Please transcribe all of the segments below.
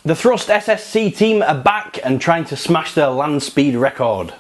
The Thrust SSC team are back and trying to smash their land speed record.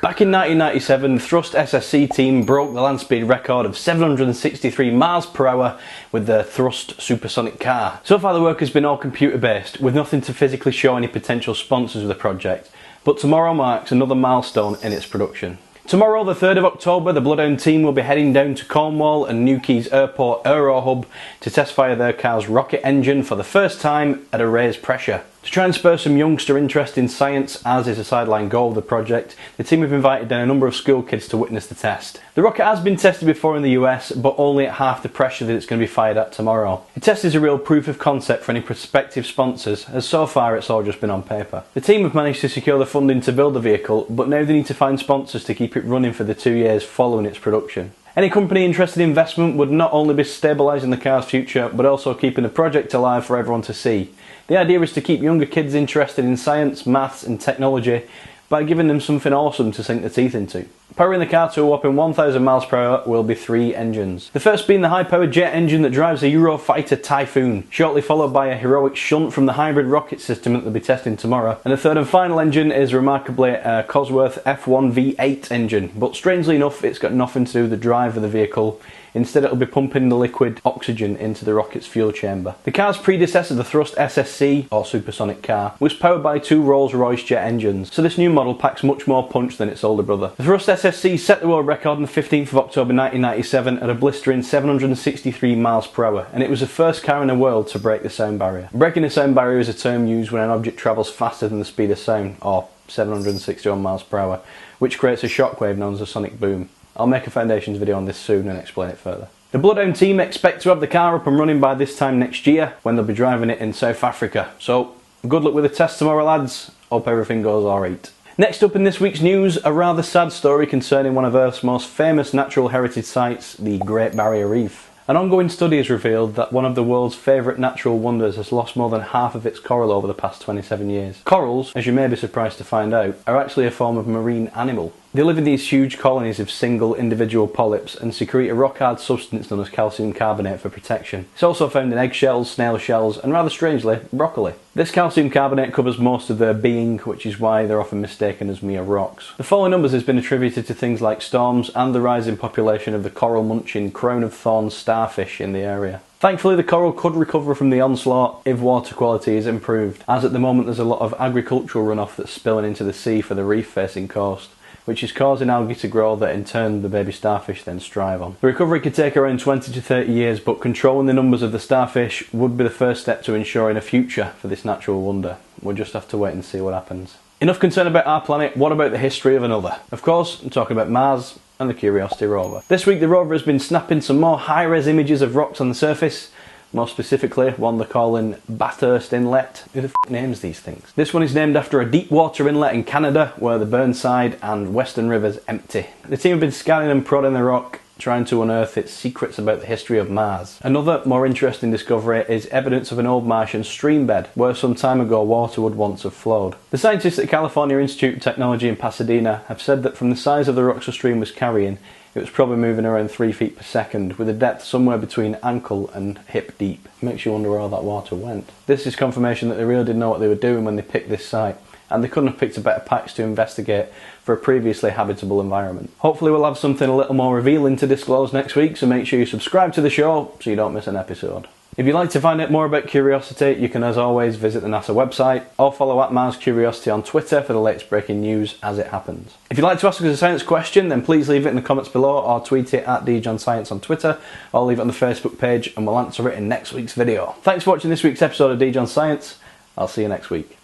Back in 1997, the Thrust SSC team broke the land speed record of 763 miles per hour with their Thrust supersonic car. So far the work has been all computer based, with nothing to physically show any potential sponsors of the project, but tomorrow marks another milestone in its production. Tomorrow, the 3rd of October, the Bloodhound team will be heading down to Cornwall and Newquay's Airport Aero Hub to test fire their car's rocket engine for the first time at a raised pressure. To try and spur some youngster interest in science, as is a sideline goal of the project, the team have invited down a number of school kids to witness the test. The rocket has been tested before in the US, but only at half the pressure that it's going to be fired at tomorrow. The test is a real proof of concept for any prospective sponsors, as so far it's all just been on paper. The team have managed to secure the funding to build the vehicle, but now they need to find sponsors to keep it running for the 2 years following its production. Any company interested in investment would not only be stabilising the car's future, but also keeping the project alive for everyone to see. The idea is to keep younger kids interested in science, maths and technology by giving them something awesome to sink their teeth into. Powering the car to a whopping 1,000 miles per hour will be 3 engines. The first being the high-powered jet engine that drives a Eurofighter Typhoon, shortly followed by a heroic shunt from the hybrid rocket system that they'll be testing tomorrow. And the third and final engine is remarkably a Cosworth F1 V8 engine, but strangely enough it's got nothing to do with the drive of the vehicle. Instead it'll be pumping the liquid oxygen into the rocket's fuel chamber. The car's predecessor, the Thrust SSC, or supersonic car, was powered by 2 Rolls-Royce jet engines, so this new model packs much more punch than its older brother. The Thrust SSC set the world record on the 15th of October 1997 at a blistering 763 miles per hour, and it was the first car in the world to break the sound barrier. Breaking the sound barrier is a term used when an object travels faster than the speed of sound, or 761 miles per hour, which creates a shockwave known as a sonic boom. I'll make a foundations video on this soon and explain it further. The Bloodhound team expect to have the car up and running by this time next year, when they'll be driving it in South Africa. So, good luck with the test tomorrow, lads. Hope everything goes alright. Next up in this week's news, a rather sad story concerning one of Earth's most famous natural heritage sites, the Great Barrier Reef. An ongoing study has revealed that one of the world's favourite natural wonders has lost more than half of its coral over the past 27 years. Corals, as you may be surprised to find out, are actually a form of marine animal. They live in these huge colonies of single individual polyps and secrete a rock-hard substance known as calcium carbonate for protection. It's also found in eggshells, snail shells and, rather strangely, broccoli. This calcium carbonate covers most of their being, which is why they're often mistaken as mere rocks. The falling numbers has been attributed to things like storms and the rising population of the coral-munching crown-of-thorns starfish in the area. Thankfully, the coral could recover from the onslaught if water quality is improved, as at the moment there's a lot of agricultural runoff that's spilling into the sea for the reef-facing coast, which is causing algae to grow that in turn the baby starfish then strive on. The recovery could take around 20 to 30 years, but controlling the numbers of the starfish would be the first step to ensuring a future for this natural wonder. We'll just have to wait and see what happens. Enough concern about our planet, what about the history of another? Of course, I'm talking about Mars and the Curiosity rover. This week the rover has been snapping some more high-res images of rocks on the surface, more specifically one they're calling Bathurst Inlet. Who the f names these things? This one is named after a deep water inlet in Canada where the Burnside and Western rivers empty. The team have been scanning and prodding the rock, trying to unearth its secrets about the history of Mars. Another more interesting discovery is evidence of an old Martian stream bed where some time ago water would once have flowed. The scientists at the California Institute of Technology in Pasadena have said that from the size of the rocks the stream was carrying, it was probably moving around 3 feet per second, with a depth somewhere between ankle and hip deep. Makes you wonder where all that water went. This is confirmation that they really didn't know what they were doing when they picked this site, and they couldn't have picked a better patch to investigate for a previously habitable environment. Hopefully we'll have something a little more revealing to disclose next week, so make sure you subscribe to the show so you don't miss an episode. If you'd like to find out more about Curiosity, you can as always visit the NASA website or follow @MarsCuriosity on Twitter for the latest breaking news as it happens. If you'd like to ask us a science question, then please leave it in the comments below or tweet it @Deej on Science on Twitter, or leave it on the Facebook page and we'll answer it in next week's video. Thanks for watching this week's episode of Deej on Science. I'll see you next week.